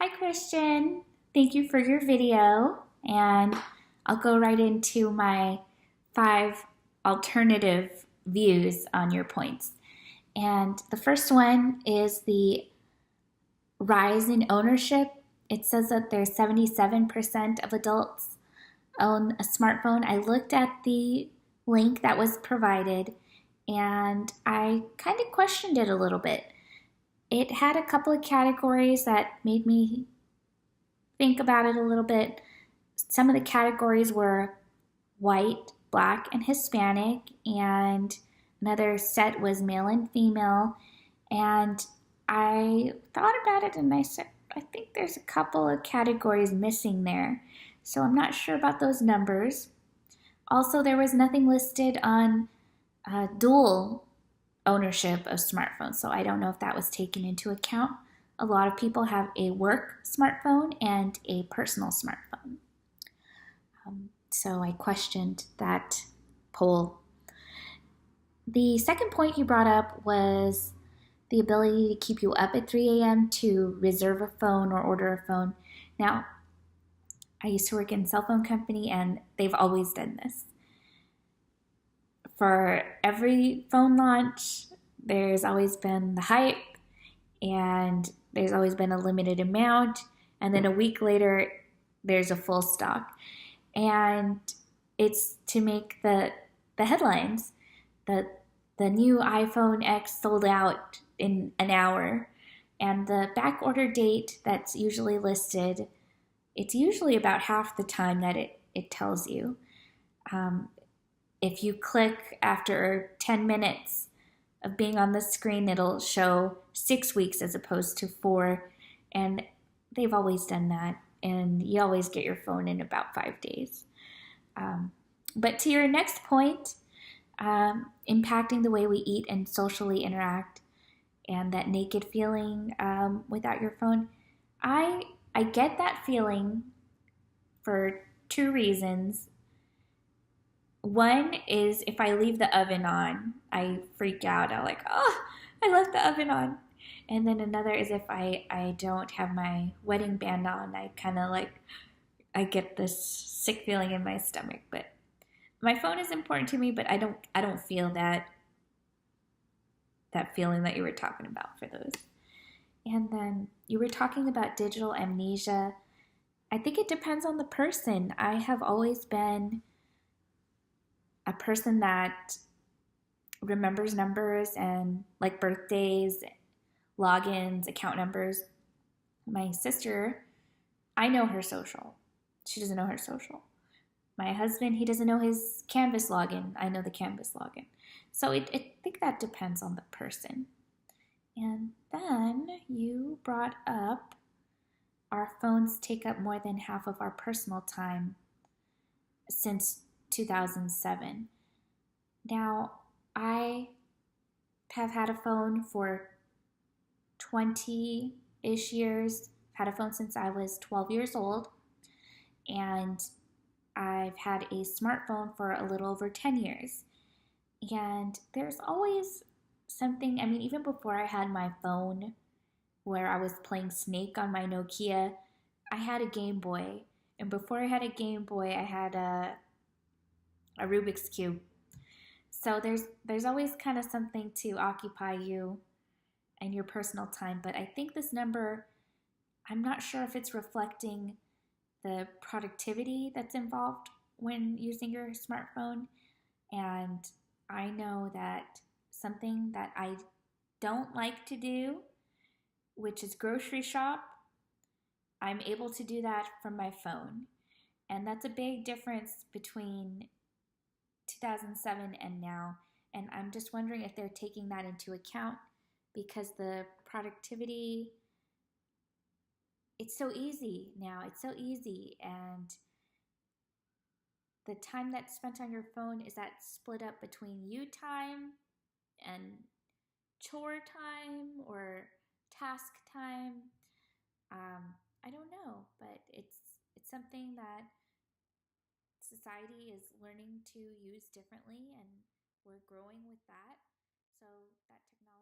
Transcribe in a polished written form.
Hi, Christian. Thank you for your video. And I'll go right into my five alternative views on your points. And the first one is the rise in ownership. It says that there's 77% of adults own a smartphone. I looked at the link that was provided and I kind of questioned it a little bit. It had a couple of categories that made me think about it a little bit. Some of the categories were white, black, and Hispanic, and another set was male and female. And I thought about it and I said, I think there's a couple of categories missing there. So I'm not sure about those numbers. Also, there was nothing listed on dual ownership of smartphones, so I don't know if that was taken into account. A lot of people have a work smartphone and a personal smartphone. So I questioned that poll. The second point you brought up was the ability to keep you up at 3 a.m. to reserve a phone or order a phone. Now, I used to work in a cell phone company and they've always done this. For every phone launch, there's always been the hype and there's always been a limited amount. And then a week later, there's a full stock. And it's to make the headlines that the new iPhone X sold out in an hour. And the back order date that's usually listed, it's usually about half the time that it tells you. If you click after 10 minutes of being on the screen, it'll show 6 weeks as opposed to 4. And they've always done that. And you always get your phone in about 5 days. But to your next point, impacting the way we eat and socially interact and that naked feeling without your phone, I get that feeling for two reasons. One is if I leave the oven on, I freak out. I'm like, oh, I left the oven on. And then another is if I don't have my wedding band on, I kind of like, I get this sick feeling in my stomach. But my phone is important to me, but I don't feel that feeling that you were talking about for those. And then you were talking about digital amnesia. I think it depends on the person. I have always been a person that remembers numbers and like birthdays, logins, account numbers. My sister, I know her social. She doesn't know her social. My husband, he doesn't know his Canvas login. I know the Canvas login. So I think that depends on the person. And then you brought up our phones take up more than half of our personal time since 2007. Now, I have had a phone for 20-ish years. I've had a phone since I was 12 years old. And I've had a smartphone for a little over 10 years. And there's always something, I mean, even before I had my phone where I was playing Snake on my Nokia, I had a Game Boy. And before I had a Game Boy, I had a Rubik's Cube. So there's always kind of something to occupy you and your personal time. But I think this number, I'm not sure if it's reflecting the productivity that's involved when using your smartphone. And I know that something that I don't like to do, which is grocery shop, I'm able to do that from my phone. And that's a big difference between 2007 and now. And I'm just wondering if they're taking that into account because the productivity, it's so easy now. It's so easy. And the time that's spent on your phone, is that split up between you time and chore time or task time? I don't know, but it's something that society is learning to use differently, and we're growing with that. So that technology